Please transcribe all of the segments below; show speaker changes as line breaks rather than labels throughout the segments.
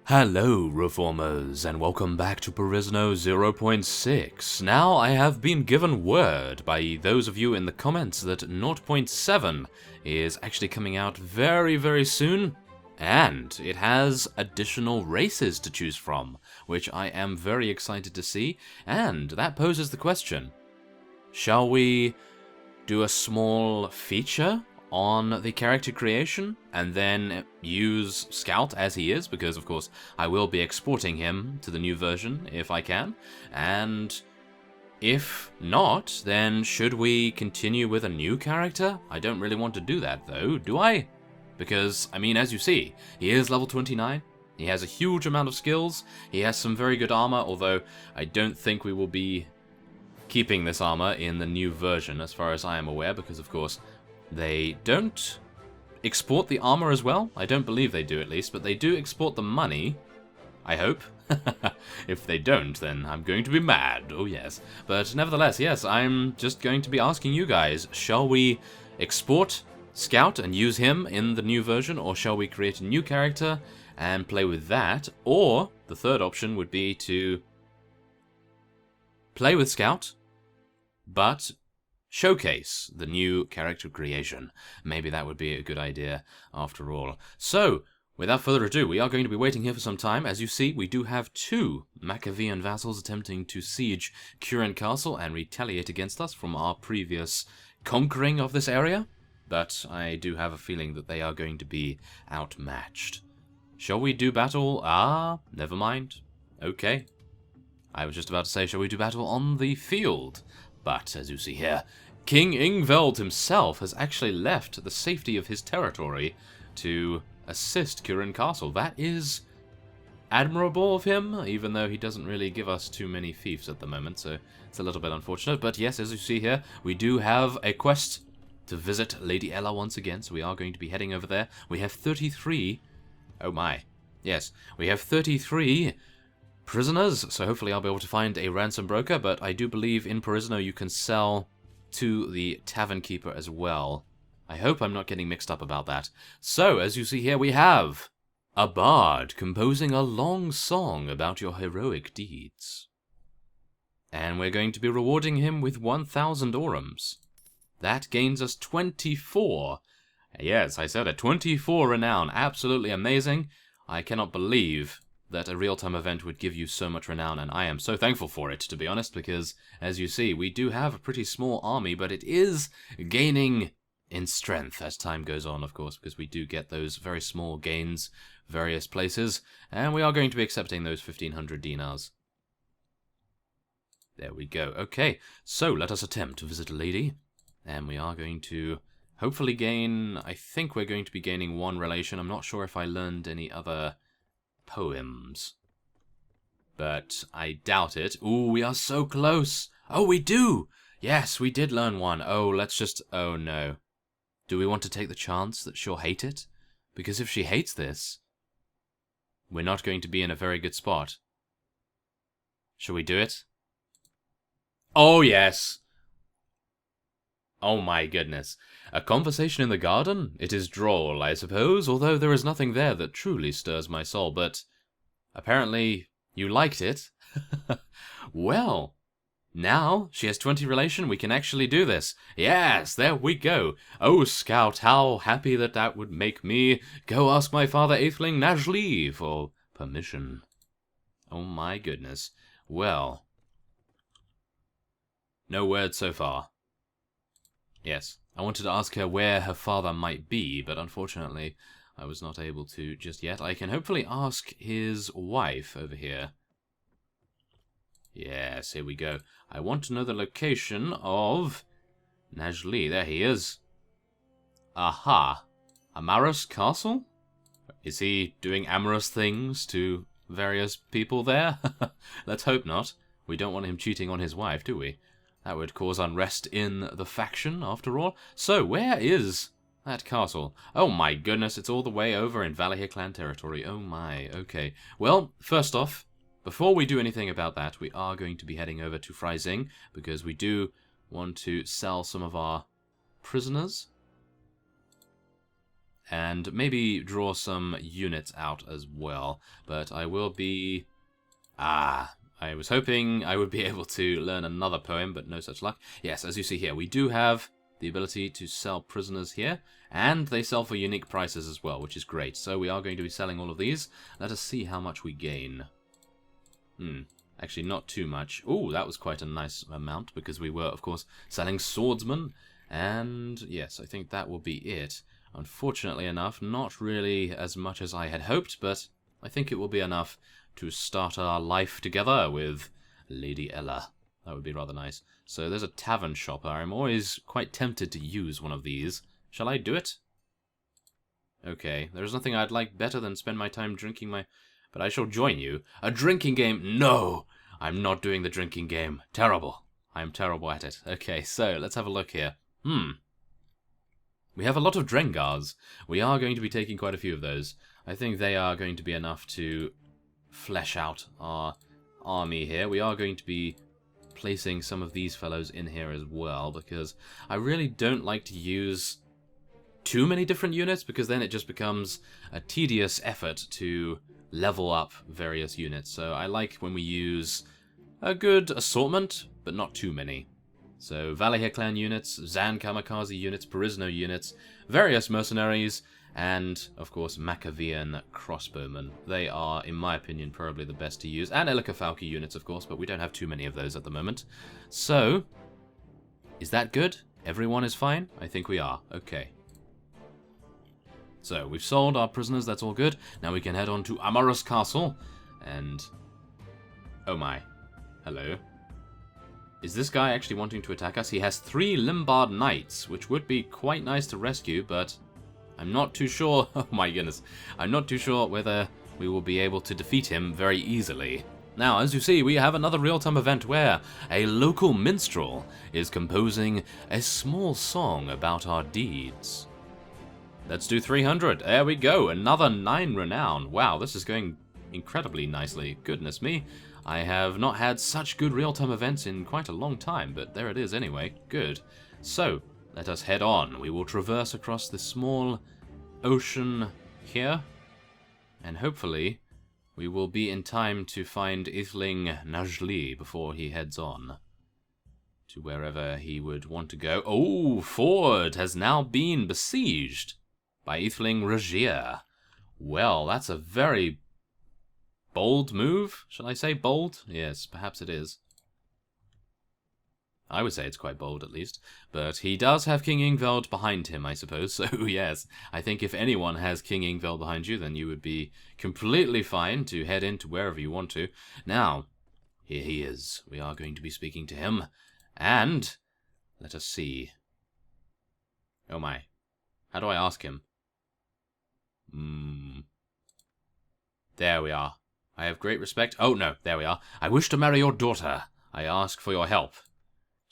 Hello, Reformers, and welcome back to Perisno 0.6. Now, I have been given word by those of you in the comments that 0.7 is actually coming out very soon, and it has additional races to choose from, which I am very excited to see, and that poses the question, shall we do a small feature on the character creation, and then use Scout as he is, because of course I will be exporting him to the new version if I can, and if not, then should we continue with a new character? I don't really want to do that though, do I? Because, I mean, as you see, he is level 29, he has a huge amount of skills, he has some very good armor, although I don't think we will be keeping this armor in the new version as far as I am aware, because of course they don't export the armor as well. I don't believe they do, at least, but they do export the money, I hope. If they don't, then I'm going to be mad, oh yes. But nevertheless, yes, I'm just going to be asking you guys, shall we export Scout and use him in the new version, or shall we create a new character and play with that? Or, the third option would be to play with Scout, but showcase the new character creation. Maybe that would be a good idea after all. So, without further ado, we are going to be waiting here for some time. As you see, we do have two Machiavellian vassals attempting to siege Curin Castle and retaliate against us from our previous conquering of this area, but I do have a feeling that they are going to be outmatched. Shall we do battle? Ah, never mind. Okay. I was just about to say, shall we do battle on the field? But, as you see here, King Ingveld himself has actually left the safety of his territory to assist Curin Castle. That is admirable of him, even though he doesn't really give us too many fiefs at the moment, so it's a little bit unfortunate. But yes, as you see here, we do have a quest to visit Lady Ella once again, so we are going to be heading over there. We have 33... oh my. Yes, we have 33... prisoners, so hopefully I'll be able to find a ransom broker, but I do believe in Perisno you can sell to the Tavernkeeper as well. I hope I'm not getting mixed up about that. So, as you see here, we have a bard composing a long song about your heroic deeds. And we're going to be rewarding him with 1,000 orums. That gains us 24. Yes, I said it, 24 renown. Absolutely amazing. I cannot believe that a real-time event would give you so much renown, and I am so thankful for it, to be honest, because, as you see, we do have a pretty small army, but it is gaining in strength as time goes on, of course, because we do get those very small gains various places, and we are going to be accepting those 1,500 dinars. There we go. Okay, so let us attempt to visit a lady, and we are going to hopefully gain, I think we're going to be gaining one relation. I'm not sure if I learned any other poems, but I doubt it. Ooh, we are so close. Oh, we do. Yes, we did learn one. Oh, let's just... oh, no. Do we want to take the chance that she'll hate it? Because if she hates this, we're not going to be in a very good spot. Shall we do it? Oh, yes. Oh my goodness. A conversation in the garden? It is droll, I suppose, although there is nothing there that truly stirs my soul, but apparently you liked it. Well, now she has 20 relation, we can actually do this. Yes, there we go. Oh, Scout, how happy that would make me. Go ask my father Atheling Najli for permission. Oh my goodness. Well, no word so far. Yes, I wanted to ask her where her father might be, but unfortunately I was not able to just yet. I can hopefully ask his wife over here. Yes, here we go. I want to know the location of Najli. There he is. Aha. Amorous Castle? Is he doing amorous things to various people there? Let's hope not. We don't want him cheating on his wife, do we? That would cause unrest in the faction, after all. So, where is that castle? Oh my goodness, it's all the way over in Valahir clan territory. Oh my, okay. Well, first off, before we do anything about that, we are going to be heading over to Freising, because we do want to sell some of our prisoners. and maybe draw some units out as well. But I will be... I was hoping I would be able to learn another poem, but no such luck. Yes, as you see here, we do have the ability to sell prisoners here, and they sell for unique prices as well, which is great. So we are going to be selling all of these. Let us see how much we gain. Actually, not too much. Ooh, that was quite a nice amount, because we were, of course, selling swordsmen. And yes, I think that will be it. Unfortunately enough, not really as much as I had hoped, but I think it will be enough to start our life together with Lady Ella. That would be rather nice. So there's a tavern shopper. I'm always quite tempted to use one of these. Shall I do it? Okay, there's nothing I'd like better than spend my time drinking my... But I shall join you. A drinking game? No! I'm not doing the drinking game. Terrible. I'm terrible at it. Okay, so let's have a look here. We have a lot of Drengars. We are going to be taking quite a few of those. I think they are going to be enough to flesh out our army here. We are going to be placing some of these fellows in here as well, because I really don't like to use too many different units, because then it just becomes a tedious effort to level up various units. So I like when we use a good assortment, but not too many. So Valahir clan units, Zann kamikaze units, Perisno units, various mercenaries, and, of course, Machiavellian crossbowmen. They are, in my opinion, probably the best to use. And Illican units, of course, but we don't have too many of those at the moment. So, is that good? Everyone is fine? I think we are. Okay. So, we've sold our prisoners, that's all good. Now we can head on to Amorous Castle, and... Oh my. Hello. Is this guy actually wanting to attack us? He has 3 Limbard Knights, which would be quite nice to rescue, but... I'm not too sure, oh my goodness, I'm not too sure whether we will be able to defeat him very easily. Now, as you see, we have another real-time event where a local minstrel is composing a small song about our deeds. Let's do 300, there we go, another 9 renown. Wow, this is going incredibly nicely, goodness me. I have not had such good real-time events in quite a long time, but there it is anyway, good. So, let us head on. We will traverse across this small ocean here, and hopefully we will be in time to find Illican Najli before he heads on to wherever he would want to go. Oh, Ford has now been besieged by Illican Regier. Well, that's a very bold move. Shall I say bold? Yes, perhaps it is. I would say it's quite bold, at least. But he does have King Ingveld behind him, I suppose. So, yes, I think if anyone has King Ingveld behind you, then you would be completely fine to head into wherever you want to. Now, here he is. We are going to be speaking to him. And, let us see. Oh my. How do I ask him? There we are. I have great respect. Oh, no, there we are. I wish to marry your daughter. I ask for your help.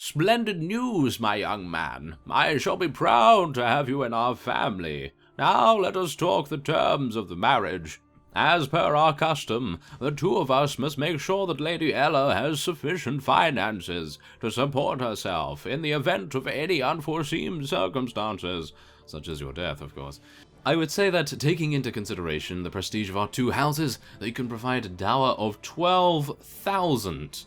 Splendid news, my young man. I shall be proud to have you in our family. Now let us talk the terms of the marriage. As per our custom, the two of us must make sure that Lady Ella has sufficient finances to support herself in the event of any unforeseen circumstances,
such as your death, of course. I would say that, taking into consideration the prestige of our 2 houses, they can provide a dower of 12,000.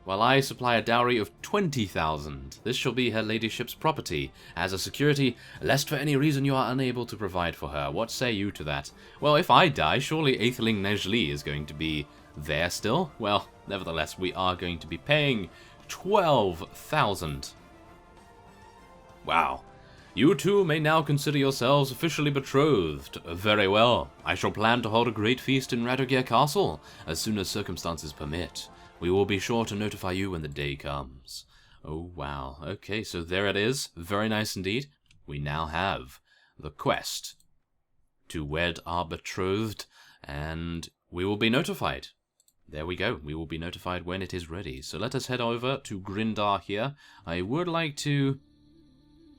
While I supply a dowry of 20,000. This shall be her ladyship's property, as a security, lest for any reason you are unable to provide for her. What say you to that? Well, if I die, surely Illican Najli is going to be there still? Well, nevertheless, we are going to be paying 12,000. Wow. You two may now consider yourselves officially betrothed. Very well. I shall plan to hold a great feast in Radogir Castle, as soon as circumstances permit. We will be sure to notify you when the day comes. Oh, wow. Okay, so there it is. Very nice indeed. We now have the quest to wed our betrothed, and we will be notified. There we go. We will be notified when it is ready. So let us head over to Grindar here. I would like to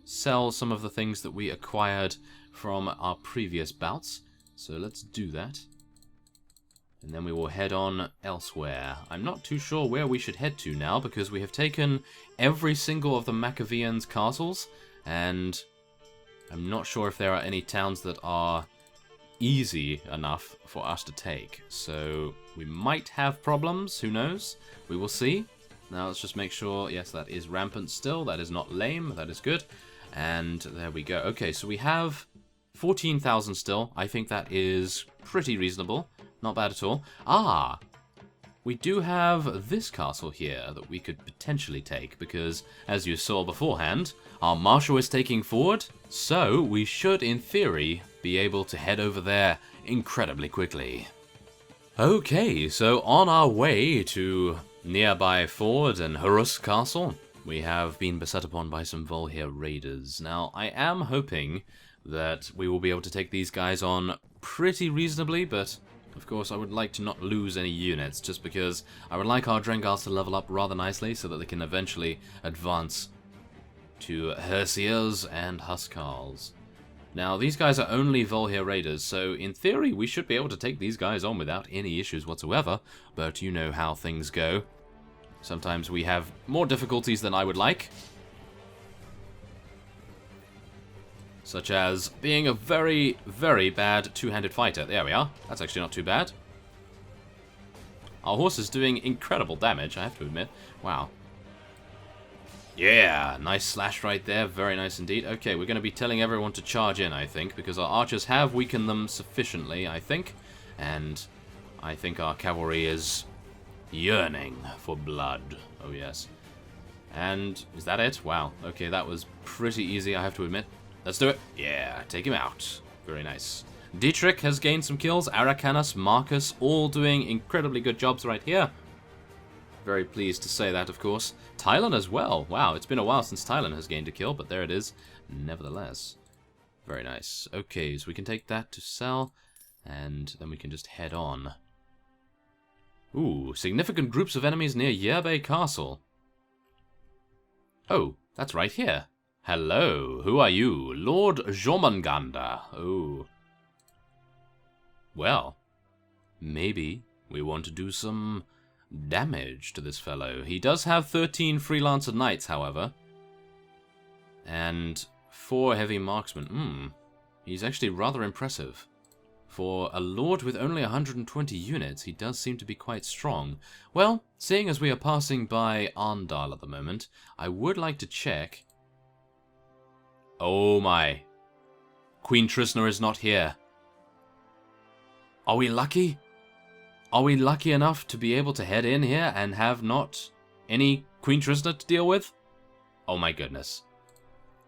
sell some of the things that we acquired from our previous bouts. So let's do that. And then we will head on elsewhere. I'm not too sure where we should head to now, because we have taken every single of the Machiavellians' castles, and I'm not sure if there are any towns that are easy enough for us to take. So we might have problems, who knows? We will see. Now let's just make sure, yes, that is rampant still. That is not lame, that is good. And there we go. Okay, so we have 14,000 still. I think that is pretty reasonable. Not bad at all. Ah! We do have this castle here that we could potentially take, because, as you saw beforehand, our marshal is taking forward, so we should, in theory, be able to head over there incredibly quickly. Okay, so on our way to nearby Ford and Horus Castle, we have been beset upon by some Valahir raiders. Now, I am hoping that we will be able to take these guys on pretty reasonably, but of course, I would like to not lose any units, just because I would like our Drengars to level up rather nicely so that they can eventually advance to Hersiers and Huskarls. Now, these guys are only Valahir raiders, so in theory we should be able to take these guys on without any issues whatsoever, but you know how things go. Sometimes we have more difficulties than I would like. Such as being a very, very bad two-handed fighter. There we are. That's actually not too bad. Our horse is doing incredible damage, I have to admit. Wow. Yeah, nice slash right there. Very nice indeed. Okay, we're going to be telling everyone to charge in, I think, because our archers have weakened them sufficiently, I think. And I think our cavalry is yearning for blood. Oh, yes. And is that it? Wow. Okay, that was pretty easy, I have to admit. Let's do it. Yeah, take him out. Very nice. Dietrich has gained some kills. Arakanus, Marcus, all doing incredibly good jobs right here. Very pleased to say that, of course. Tylan as well. Wow, it's been a while since Tylan has gained a kill, but there it is. Nevertheless. Very nice. Okay, so we can take that to sell, and then we can just head on. Ooh, significant groups of enemies near Yerbe Castle. Oh, that's right here. Hello, who are you? Lord Jormungandr. Oh. Well, maybe we want to do some damage to this fellow. He does have 13 freelancer knights, however. And 4 heavy marksmen. He's actually rather impressive. For a lord with only 120 units, he does seem to be quite strong. Well, seeing as we are passing by Arndal at the moment, I would like to check. Oh my. Queen Tristna is not here. Are we lucky? Are we lucky enough to be able to head in here and have not any Queen Tristna to deal with? Oh my goodness.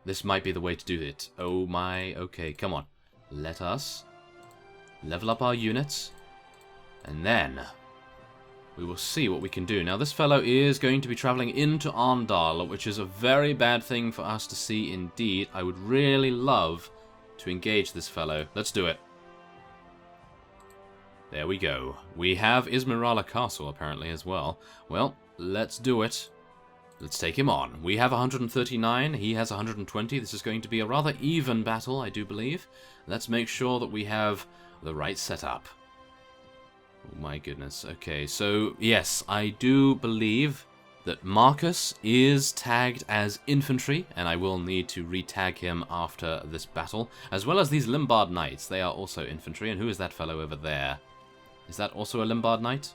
This might be the way to do it. Oh my. Okay, come on. Let us level up our units. And then we will see what we can do. Now, this fellow is going to be traveling into Arndal, which is a very bad thing for us to see indeed. I would really love to engage this fellow. Let's do it. There we go. We have Ismirala Castle, apparently, as well. Well, let's do it. Let's take him on. We have 139. He has 120. This is going to be a rather even battle, I do believe. Let's make sure that we have the right setup. Oh my goodness. Okay, so yes, I do believe that Marcus is tagged as infantry, and I will need to re-tag him after this battle, as well as these Limbard Knights. They are also infantry, and who is that fellow over there? Is that also a Limbard Knight?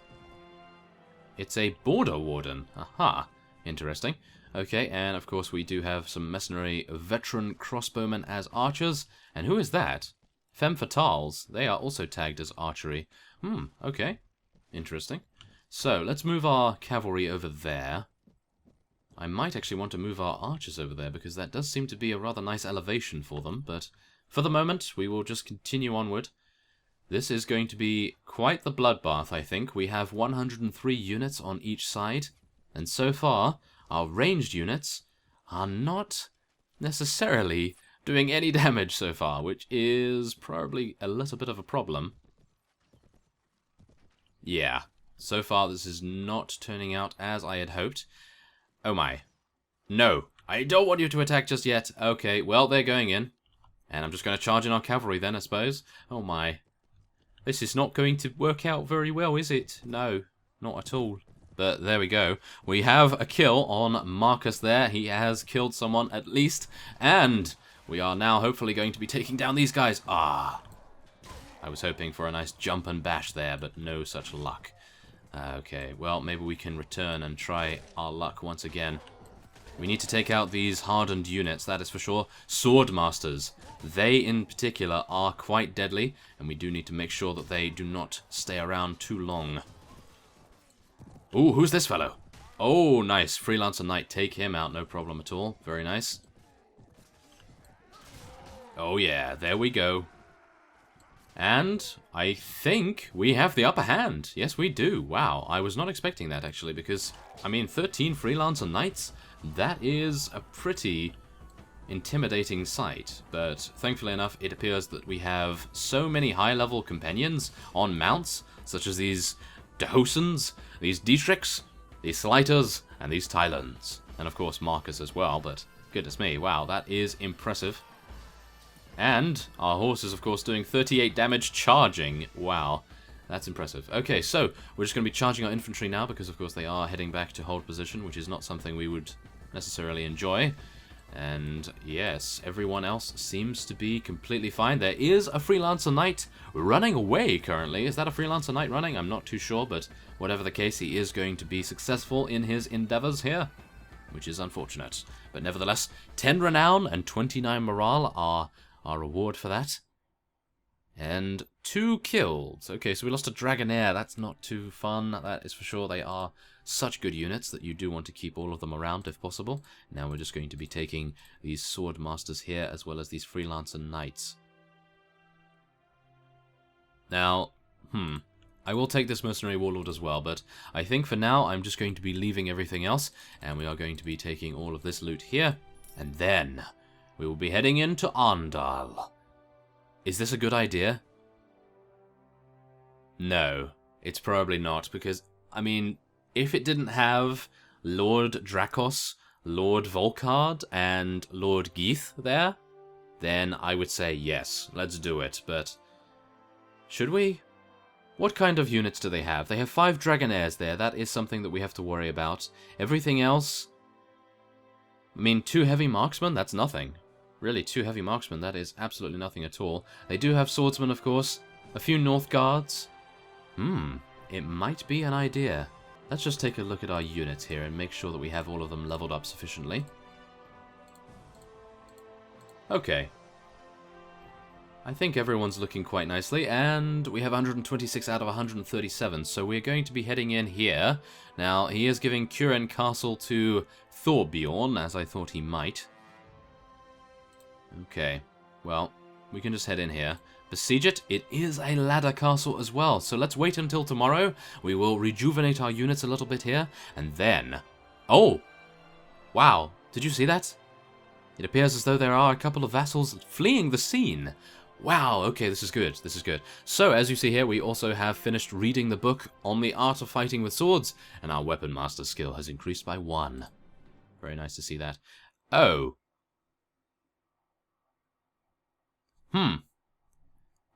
It's a Border Warden. Aha, interesting. Okay, and of course we do have some mercenary veteran crossbowmen as archers, and who is that? Femme Fatales. They are also tagged as archery. Okay. Interesting. So, let's move our cavalry over there. I might actually want to move our archers over there, because that does seem to be a rather nice elevation for them, but for the moment, we will just continue onward. This is going to be quite the bloodbath, I think. We have 103 units on each side, and so far, our ranged units are not necessarily doing any damage so far, which is probably a little bit of a problem. Yeah, so far this is not turning out as I had hoped. Oh my. No, I don't want you to attack just yet. Okay, well, they're going in. And I'm just going to charge in our cavalry then, I suppose. Oh my. This is not going to work out very well, is it? No, not at all. But there we go. We have a kill on Marcus there. He has killed someone at least. And we are now hopefully going to be taking down these guys. Ah! I was hoping for a nice jump and bash there, but no such luck. Okay, well, maybe we can return and try our luck once again. We need to take out these hardened units, that is for sure. Swordmasters. They, in particular, are quite deadly, and we do need to make sure that they do not stay around too long. Ooh, who's this fellow? Oh, nice. Freelancer Knight. Take him out, no problem at all. Very nice. Oh, yeah, there we go. And I think we have the upper hand. Yes, we do. Wow, I was not expecting that, actually, because, I mean, 13 Freelancer Knights, that is a pretty intimidating sight. But thankfully enough, it appears that we have so many high-level companions on mounts, such as these Dehosens, these Dietrichs, these Slighters, and these Tylons. And, of course, Marcus as well, but goodness me, wow, that is impressive. And our horse is, of course, doing 38 damage charging. Wow, that's impressive. Okay, so we're just going to be charging our infantry now because, of course, they are heading back to hold position, which is not something we would necessarily enjoy. And yes, everyone else seems to be completely fine. There is a Freelancer Knight running away currently. Is that a Freelancer Knight running? I'm not too sure, but whatever the case, he is going to be successful in his endeavors here, which is unfortunate. But nevertheless, 10 renown and 29 morale are our reward for that. And 2 kills. Okay, so we lost a Dragonair. That's not too fun, that is for sure. They are such good units that you do want to keep all of them around if possible. Now we're just going to be taking these Swordmasters here as well as these Freelancer Knights. Now, I will take this Mercenary Warlord as well, but I think for now I'm just going to be leaving everything else, and we are going to be taking all of this loot here, and then we will be heading into Arndal. Is this a good idea? No, it's probably not, because, I mean, if it didn't have Lord Drakos, Lord Volkard, and Lord Geith there, then I would say yes, let's do it, but should we? What kind of units do they have? They have 5 Dragonairs there, that is something that we have to worry about. Everything else, I mean, 2 heavy marksmen, that's nothing. Really, 2 heavy marksmen, that is absolutely nothing at all. They do have swordsmen, of course. A few North Guards. It might be an idea. Let's just take a look at our units here and make sure that we have all of them leveled up sufficiently. Okay. I think everyone's looking quite nicely, and we have 126 out of 137, so we're going to be heading in here. Now, he is giving Kuren Castle to Thorbjorn, as I thought he might. Okay, well, we can just head in here. Besiege it. It is a ladder castle as well, so let's wait until tomorrow. We will rejuvenate our units a little bit here, and then... Oh! Wow, did you see that? It appears as though there are a couple of vassals fleeing the scene. Wow, okay, this is good, this is good. So, as you see here, we also have finished reading the book on the art of fighting with swords, and our weapon master skill has increased by 1. Very nice to see that. Oh.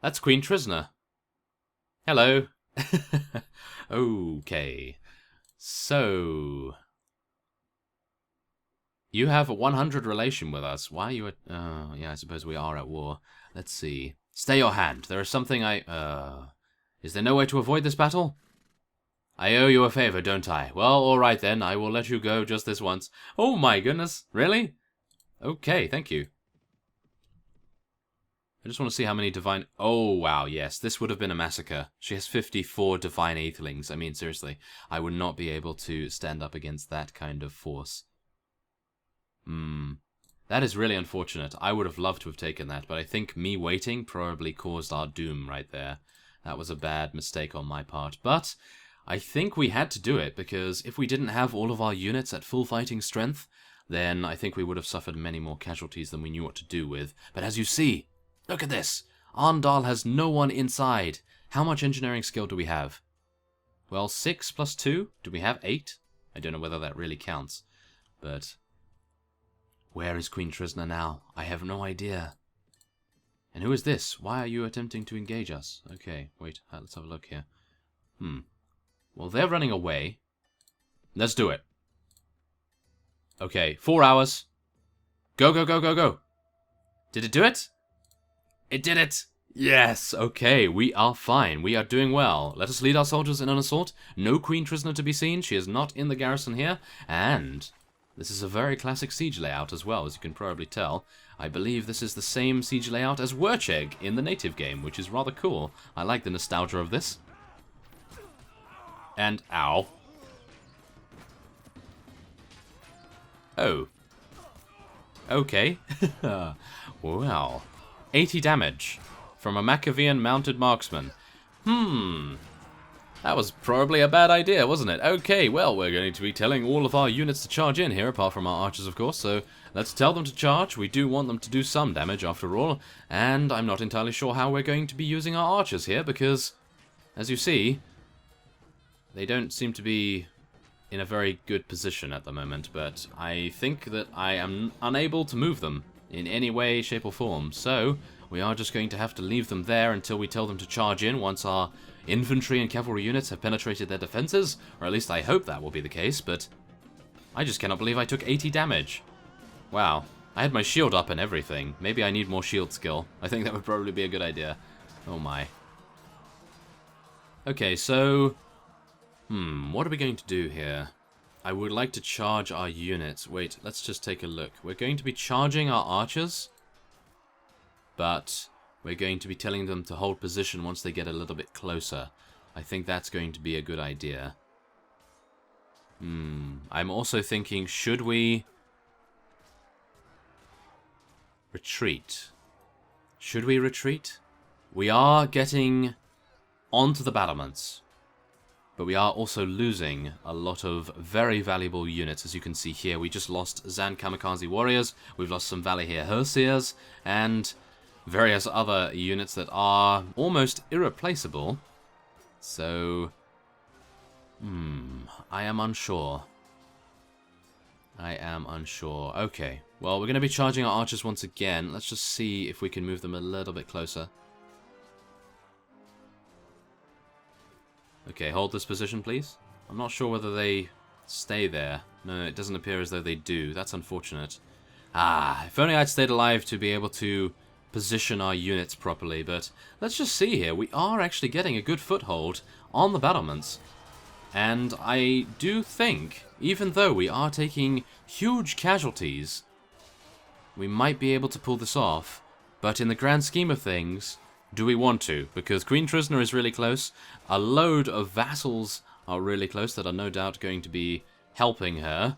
That's Queen Trisna. Hello. Okay. So... you have a 100 relation with us. Why are you at... oh, yeah, I suppose we are at war. Let's see. Stay your hand. There is something is there no way to avoid this battle? I owe you a favor, don't I? Well, alright then. I will let you go just this once. Oh my goodness. Really? Okay, thank you. I just want to see how many divine... oh, wow, yes. This would have been a massacre. She has 54 divine aethelings. I mean, seriously. I would not be able to stand up against that kind of force. That is really unfortunate. I would have loved to have taken that, but I think me waiting probably caused our doom right there. That was a bad mistake on my part. But I think we had to do it, because if we didn't have all of our units at full fighting strength, then I think we would have suffered many more casualties than we knew what to do with. But as you see... look at this! Arndal has no one inside. How much engineering skill do we have? Well, 6 plus 2? Do we have 8? I don't know whether that really counts. But... where is Queen Trisna now? I have no idea. And who is this? Why are you attempting to engage us? Okay, wait, let's have a look here. Well, they're running away. Let's do it. Okay, 4 hours. Go, go, go, go, go. Did it do it? It did it! Yes! Okay, we are fine. We are doing well. Let us lead our soldiers in an assault. No queen prisoner to be seen. She is not in the garrison here. And this is a very classic siege layout as well, as you can probably tell. I believe this is the same siege layout as Wurcheg in the native game, which is rather cool. I like the nostalgia of this. And ow. Oh. Okay. Well. 80 damage from a Machiavellian mounted marksman. That was probably a bad idea, wasn't it? Okay, well, we're going to be telling all of our units to charge in here, apart from our archers, of course, so let's tell them to charge. We do want them to do some damage, after all, and I'm not entirely sure how we're going to be using our archers here, because, as you see, they don't seem to be in a very good position at the moment, but I think that I am unable to move them in any way, shape, or form, so we are just going to have to leave them there until we tell them to charge in once our infantry and cavalry units have penetrated their defenses, or at least I hope that will be the case, but I just cannot believe I took 80 damage. Wow, I had my shield up and everything. Maybe I need more shield skill. I think that would probably be a good idea. Oh my. Okay, so what are we going to do here? I would like to charge our units. Wait, let's just take a look. We're going to be charging our archers, but we're going to be telling them to hold position once they get a little bit closer. I think that's going to be a good idea. I'm also thinking, should we retreat? Should we retreat? We are getting onto the battlements, but we are also losing a lot of very valuable units. As you can see here, we just lost Zann Kamikaze Warriors, we've lost some Valahir Herseers, and various other units that are almost irreplaceable. So, I am unsure. Okay, well, we're going to be charging our archers once again. Let's just see if we can move them a little bit closer. Okay, hold this position, please. I'm not sure whether they stay there. No, it doesn't appear as though they do. That's unfortunate. If only I'd stayed alive to be able to position our units properly, but let's just see here. We are actually getting a good foothold on the battlements. And I do think, even though we are taking huge casualties, we might be able to pull this off. But in the grand scheme of things, do we want to? Because Queen Prisoner is really close. A load of vassals are really close that are no doubt going to be helping her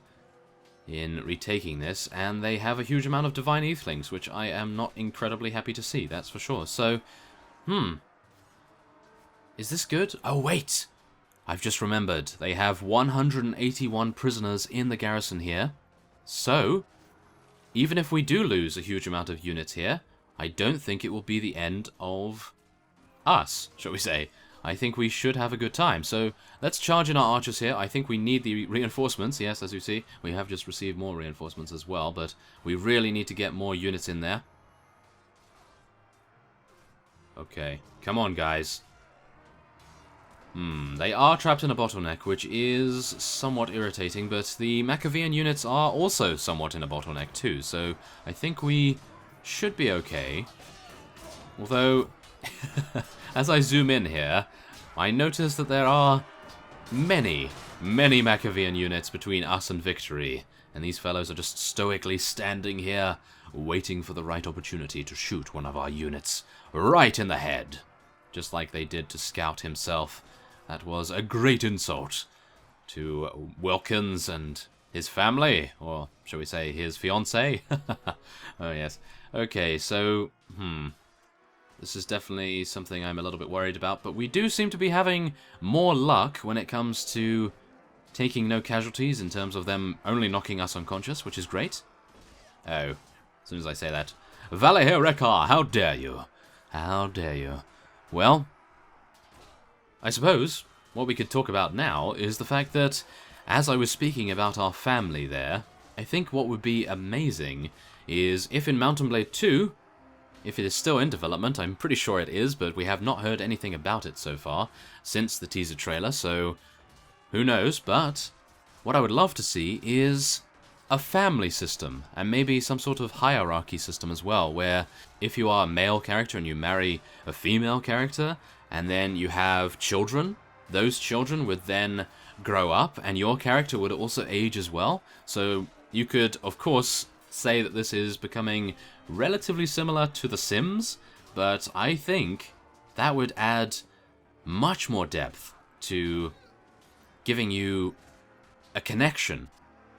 in retaking this. And they have a huge amount of Divine Ethelings, which I am not incredibly happy to see, that's for sure. So, is this good? Oh, wait! I've just remembered. They have 181 prisoners in the garrison here. So, even if we do lose a huge amount of units here, I don't think it will be the end of us, shall we say. I think we should have a good time. So, let's charge in our archers here. I think we need the reinforcements. Yes, as you see, we have just received more reinforcements as well, but we really need to get more units in there. Okay, come on, guys. They are trapped in a bottleneck, which is somewhat irritating, but the Machiavellian units are also somewhat in a bottleneck too, so I think we should be okay. Although, as I zoom in here, I notice that there are many Machiavellian units between us and victory, and these fellows are just stoically standing here, waiting for the right opportunity to shoot one of our units right in the head, just like they did to Scout himself. That was a great insult to Wilkins and his family, or shall we say his fiancée? Oh yes. Okay, so, this is definitely something I'm a little bit worried about, but we do seem to be having more luck when it comes to taking no casualties in terms of them only knocking us unconscious, which is great. Oh, as soon as I say that. Valahir Rekar, how dare you? How dare you? Well, I suppose what we could talk about now is the fact that, as I was speaking about our family there, I think what would be amazing is if in Mountain Blade 2, if it is still in development, I'm pretty sure it is, but we have not heard anything about it so far since the teaser trailer, so who knows, but what I would love to see is a family system, and maybe some sort of hierarchy system as well, where if you are a male character and you marry a female character, and then you have children, those children would then grow up, and your character would also age as well. So you could, of course, say that this is becoming relatively similar to The Sims, but I think that would add much more depth to giving you a connection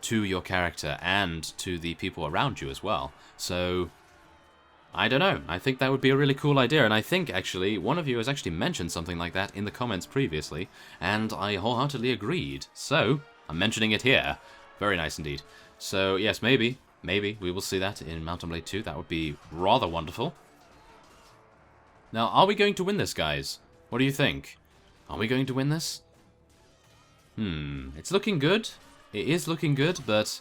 to your character and to the people around you as well. So, I don't know. I think that would be a really cool idea, and I think, actually, one of you has actually mentioned something like that in the comments previously, and I wholeheartedly agreed. So, I'm mentioning it here. Very nice indeed. So, yes, maybe we will see that in Mount & Blade 2. That would be rather wonderful. Now, are we going to win this, guys? What do you think? Are we going to win this? It's looking good. It is looking good, but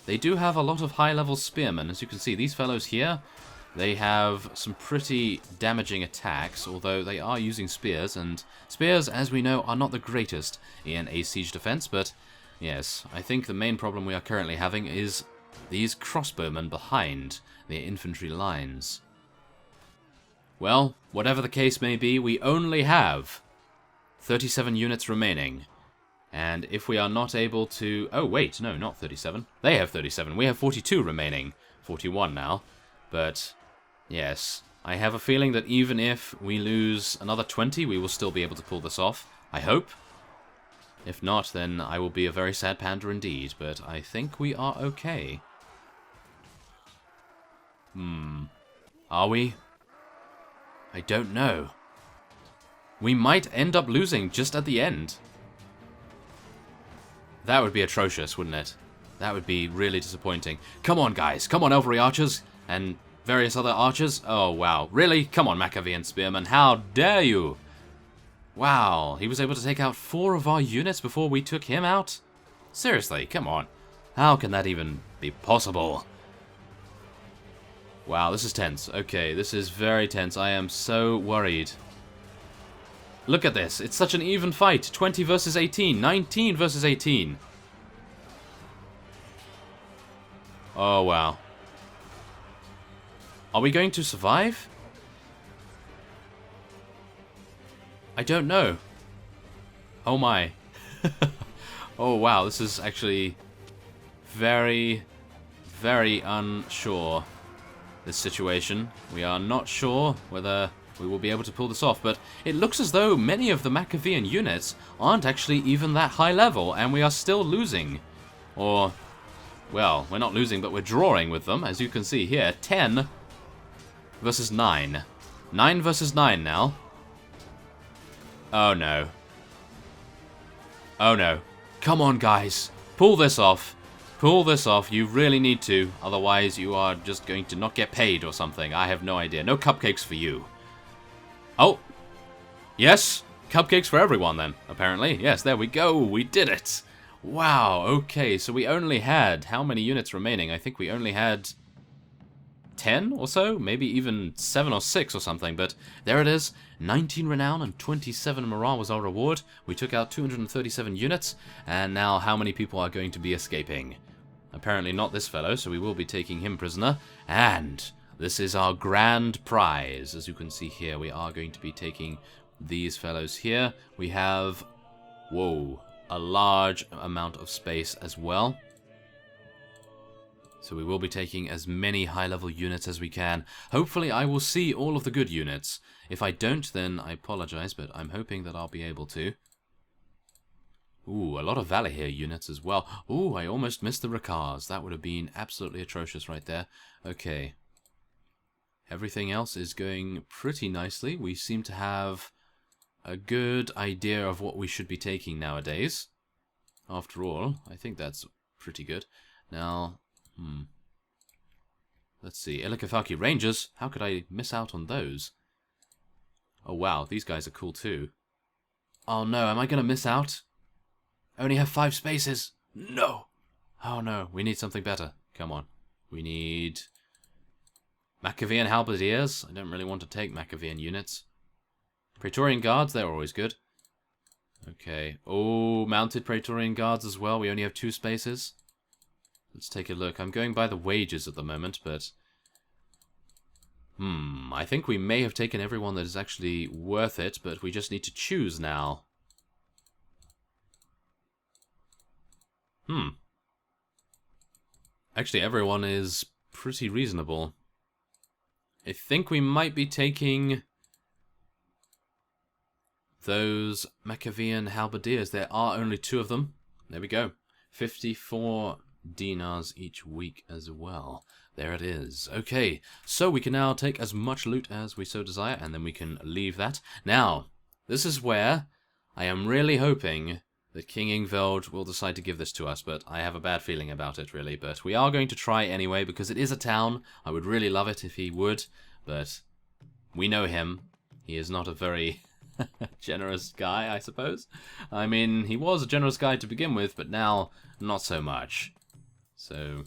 they do have a lot of high-level spearmen. As you can see, these fellows here, they have some pretty damaging attacks, although they are using spears, and spears, as we know, are not the greatest in a siege defense, but yes, I think the main problem we are currently having is these crossbowmen behind the infantry lines. Well, whatever the case may be, we only have 37 units remaining. And if we are not able to... Oh, wait, no, not 37. They have 37. We have 42 remaining. 41 now. But, yes, I have a feeling that even if we lose another 20, we will still be able to pull this off. I hope. If not, then I will be a very sad panda indeed. But I think we are okay. Are we? I don't know. We might end up losing just at the end. That would be atrocious, wouldn't it? That would be really disappointing. Come on, guys. Come on, Elvery archers. And various other archers. Oh, wow. Really? Come on, Machiavellian spearmen. How dare you? Wow. He was able to take out 4 of our units before we took him out? Seriously, come on. How can that even be possible? Wow, this is tense. Okay, this is very tense. I am so worried. Look at this. It's such an even fight. 20 versus 18. 19 versus 18. Oh, wow. Are we going to survive? I don't know. Oh, my. Oh, wow. This is actually very, very unsure, this situation. We are not sure whether we will be able to pull this off, but it looks as though many of the Machiavellian units aren't actually even that high level, and we are still losing. Or, well, we're not losing, but we're drawing with them, as you can see here. 10 versus 9. 9 versus 9 now. Oh, no. Oh, no. Come on, guys. Pull this off. Pull this off. You really need to, otherwise you are just going to not get paid or something. I have no idea. No cupcakes for you. Oh, yes, cupcakes for everyone then, apparently. Yes, there we go, we did it. Wow, okay, so we only had, how many units remaining? I think we only had 10 or so, maybe even 7 or 6 or something, but there it is. 19 renown and 27 morale was our reward. We took out 237 units, and now how many people are going to be escaping? Apparently not this fellow, so we will be taking him prisoner, and this is our grand prize. As you can see here, we are going to be taking these fellows here. We have, whoa, a large amount of space as well. So we will be taking as many high-level units as we can. Hopefully I will see all of the good units. If I don't, then I apologize, but I'm hoping that I'll be able to. Ooh, a lot of Valahir units as well. Ooh, I almost missed the Rakars. That would have been absolutely atrocious right there. Okay. Everything else is going pretty nicely. We seem to have a good idea of what we should be taking nowadays. After all, I think that's pretty good. Now, let's see. Illican Rangers. How could I miss out on those? Oh, wow. These guys are cool too. Oh, no. Am I going to miss out? I only have 5 spaces. No. Oh, no. We need something better. Come on. We need Machiavellian Halberdiers. I don't really want to take Machiavellian units. Praetorian Guards. They're always good. Okay. Oh, mounted Praetorian Guards as well. We only have 2 spaces. Let's take a look. I'm going by the wages at the moment, but... I think we may have taken everyone that is actually worth it, but we just need to choose now. Actually, everyone is pretty reasonable. I think we might be taking those Machiavellian halberdiers. There are only 2 of them. There we go. 54 dinars each week as well. There it is. Okay, so we can now take as much loot as we so desire, and then we can leave that. Now, this is where I am really hoping that King Ingveld will decide to give this to us, but I have a bad feeling about it, really. But we are going to try anyway, because it is a town. I would really love it if he would, but we know him. He is not a very generous guy, I suppose. I mean, he was a generous guy to begin with, but now, not so much. So,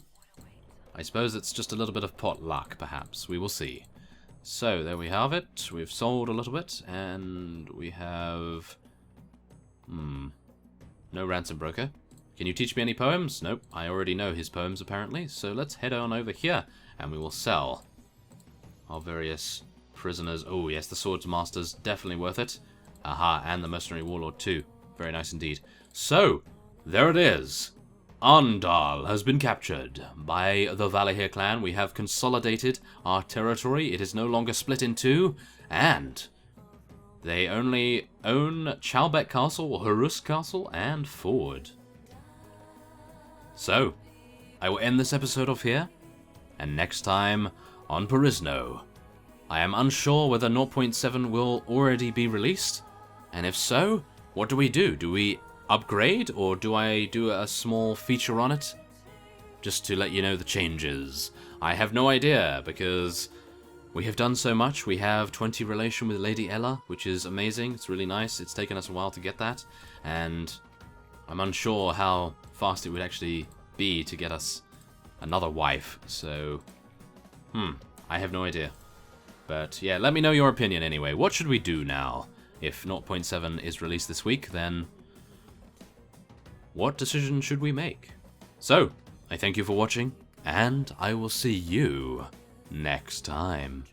I suppose it's just a little bit of pot luck, perhaps. We will see. So, there we have it. We've sold a little bit, and we have... no ransom broker. Can you teach me any poems? Nope, I already know his poems, apparently. So let's head on over here, and we will sell our various prisoners. Oh, yes, the Swordsmaster's definitely worth it. Aha, and the Mercenary Warlord, too. Very nice indeed. So, there it is. Arndal has been captured by the Valahir clan. We have consolidated our territory. It is no longer split in 2, and they only own Chalbeck Castle, Horus Castle, and Ford. So, I will end this episode off here, and next time on Perisno, I am unsure whether 0.7 will already be released, and if so, what do we do? Do we upgrade, or do I do a small feature on it? Just to let you know the changes. I have no idea, because we have done so much. We have 20 relation with Lady Ella, which is amazing. It's really nice. It's taken us a while to get that, and I'm unsure how fast it would actually be to get us another wife. So, I have no idea. But yeah, let me know your opinion anyway. What should we do now? If 0.7 is released this week, then what decision should we make? So, I thank you for watching, and I will see you next time.